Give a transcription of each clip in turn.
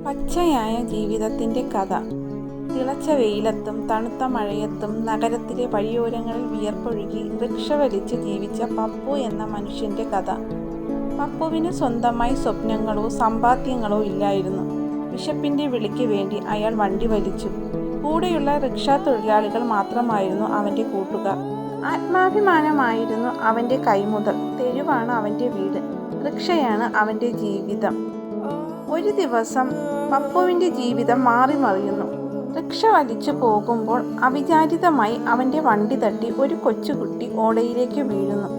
പച്ചയായ ജീവിതത്തിൻ്റെ കഥ. തിളച്ച വെയിലത്തും തണുത്ത മഴയത്തും നഗരത്തിലെ വഴിയോരങ്ങളിൽ വിയർപ്പൊഴുകി റിക്ഷ വലിച്ച് ജീവിച്ച പപ്പു എന്ന മനുഷ്യൻ്റെ കഥ. പപ്പുവിന് സ്വന്തമായി സ്വപ്നങ്ങളോ സമ്പാദ്യങ്ങളോ ഇല്ലായിരുന്നു. വിശപ്പിൻ്റെ വിളിക്ക് വേണ്ടി അയാൾ വണ്ടി വലിച്ചു. കൂടെയുള്ള റിക്ഷാ തൊഴിലാളികൾ മാത്രമായിരുന്നു അവൻ്റെ കൂട്ടുകാർ. ആത്മാഭിമാനമായിരുന്നു അവൻ്റെ കൈമുതൽ. തെരുവാണ് അവൻ്റെ വീട്, റിക്ഷയാണ് അവൻ്റെ ജീവിതം. ഒരു ദിവസം പപ്പുവിൻ്റെ ജീവിതം മാറി മറിയുന്നു. റിക്ഷ വലിച്ചു പോകുമ്പോൾ അവിചാരിതമായി അവൻ്റെ വണ്ടി തട്ടി ഒരു കൊച്ചുകുട്ടി ഓടയിലേക്ക് വീഴുന്നു.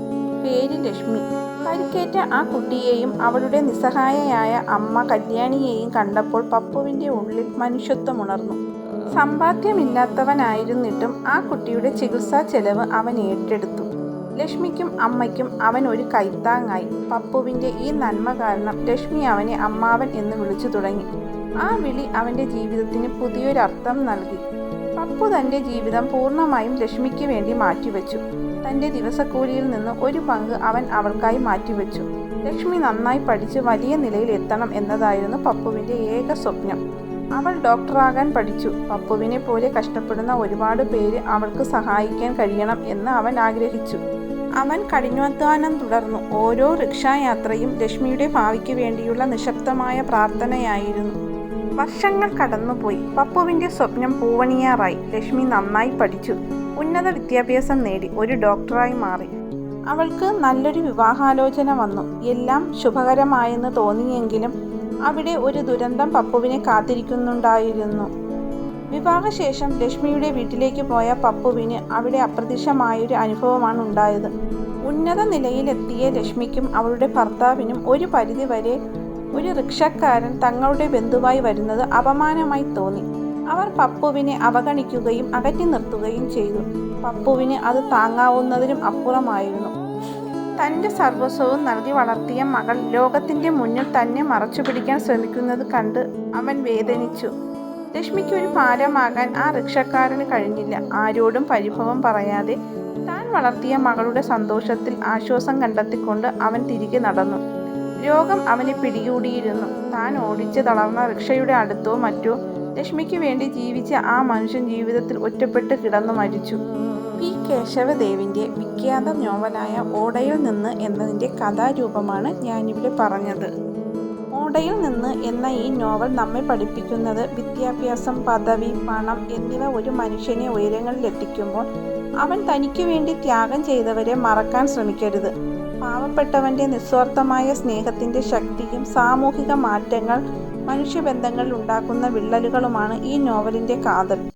പേര് ലക്ഷ്മി. പരിക്കേറ്റ ആ കുട്ടിയെയും അവളുടെ നിസ്സഹായയായ അമ്മ കല്യാണിയെയും കണ്ടപ്പോൾ പപ്പുവിൻ്റെ ഉള്ളിൽ മനുഷ്യത്വമുണർന്നു. സമ്പാദ്യമില്ലാത്തവനായിരുന്നിട്ടും ആ കുട്ടിയുടെ ചികിത്സാ ചെലവ് അവൻ ഏറ്റെടുത്തു. ലക്ഷ്മിക്കും അമ്മയ്ക്കും അവൻ ഒരു കൈത്താങ്ങായി. പപ്പുവിൻ്റെ ഈ നന്മ കാരണം ലക്ഷ്മി അവനെ അമ്മാവൻ എന്ന് വിളിച്ചു തുടങ്ങി. ആ വിളി അവൻ്റെ ജീവിതത്തിന് പുതിയൊരർത്ഥം നൽകി. പപ്പു തൻ്റെ ജീവിതം പൂർണ്ണമായും ലക്ഷ്മിക്ക് വേണ്ടി മാറ്റിവെച്ചു. തൻ്റെ ദിവസക്കൂലിയിൽ നിന്ന് ഒരു പങ്ക് അവൻ അവൾക്കായി മാറ്റിവെച്ചു. ലക്ഷ്മി നന്നായി പഠിച്ച് വലിയ നിലയിൽ എത്തണം എന്നതായിരുന്നു പപ്പുവിൻ്റെ ഏക സ്വപ്നം. അവൾ ഡോക്ടറാകാൻ പഠിച്ചു. പപ്പുവിനെ പോലെ കഷ്ടപ്പെടുന്ന ഒരുപാട് പേര് അവൾക്ക് സഹായിക്കാൻ കഴിയണം എന്ന് അവൻ ആഗ്രഹിച്ചു. അവൻ കഠിനാധ്വാനം തുടർന്നു. ഓരോ റിക്ഷായാത്രയും ലക്ഷ്മിയുടെ ഭാവിക്ക് വേണ്ടിയുള്ള നിശബ്ദമായ പ്രാർത്ഥനയായിരുന്നു. വർഷങ്ങൾ കടന്നുപോയി. പപ്പുവിൻ്റെ സ്വപ്നം പൂവണിയാറായി. ലക്ഷ്മി നന്നായി പഠിച്ചു, ഉന്നത വിദ്യാഭ്യാസം നേടി, ഒരു ഡോക്ടറായി മാറി. അവൾക്ക് നല്ലൊരു വിവാഹാലോചന വന്നു. എല്ലാം ശുഭകരമായെന്ന് തോന്നിയെങ്കിലും അവിടെ ഒരു ദുരന്തം പപ്പുവിനെ കാത്തിരിക്കുന്നുണ്ടായിരുന്നു. വിവാഹശേഷം ലക്ഷ്മിയുടെ വീട്ടിലേക്ക് പോയ പപ്പുവിന് അവിടെ അപ്രതീക്ഷിതമായൊരു അനുഭവമാണ് ഉണ്ടായത്. ഉന്നത നിലയിലെത്തിയ ലക്ഷ്മിക്കും അവളുടെ ഭർത്താവിനും ഒരു പരിധിവരെ ഒരു റിക്ഷക്കാരൻ തങ്ങളുടെ ബന്ധുവായി വരുന്നത് അപമാനമായി തോന്നി. അവർ പപ്പുവിനെ അവഗണിക്കുകയും അകറ്റി നിർത്തുകയും ചെയ്തു. പപ്പുവിന് അത് താങ്ങാവുന്നതിനും അപ്പുറമായിരുന്നു. തൻ്റെ സർവസ്വവും നൽകി വളർത്തിയ മകൾ ലോകത്തിൻ്റെ മുന്നിൽ തന്നെ മറച്ചുപിടിക്കാൻ ശ്രമിക്കുന്നത് കണ്ട് അവൻ വേദനിച്ചു. ലക്ഷ്മിക്ക് ഒരു ഭാരമാകാൻ ആ റിക്ഷക്കാരന് കഴിഞ്ഞില്ല. ആരോടും പരിഭവം പറയാതെ താൻ വളർത്തിയ മകളുടെ സന്തോഷത്തിൽ ആശ്വാസം കണ്ടെത്തിക്കൊണ്ട് അവൻ തിരികെ നടന്നു. രോഗം അവനെ പിടികൂടിയിരുന്നു. താൻ ഓടിച്ച് തളർന്ന റിക്ഷയുടെ അടുത്തോ മറ്റോ ലക്ഷ്മിക്ക് വേണ്ടി ജീവിച്ച ആ മനുഷ്യൻ ജീവിതത്തിൽ ഒറ്റപ്പെട്ട് കിടന്നു മരിച്ചു. പി കേശവദേവിൻ്റെ വിഖ്യാത നോവലായ ഓടയിൽ നിന്ന് എന്നതിൻ്റെ കഥാരൂപമാണ് ഞാനിവിടെ പറഞ്ഞത്. ഓടയിൽ നിന്ന് എന്ന ഈ നോവൽ നമ്മെ പഠിപ്പിക്കുന്നത് വിദ്യാഭ്യാസം, പദവി, പണം എന്നിവ ഒരു മനുഷ്യനെ ഉയരങ്ങളിലെത്തിക്കുമ്പോൾ അവൻ തനിക്ക് വേണ്ടി ത്യാഗം ചെയ്തവരെ മറക്കാൻ ശ്രമിക്കരുത്. പാവപ്പെട്ടവൻ്റെ നിസ്വാർത്ഥമായ സ്നേഹത്തിൻ്റെ ശക്തിയും സാമൂഹിക മാറ്റങ്ങൾ മനുഷ്യബന്ധങ്ങളിൽ ഉണ്ടാക്കുന്ന വിള്ളലുകളുമാണ് ഈ നോവലിൻ്റെ കാതൽ.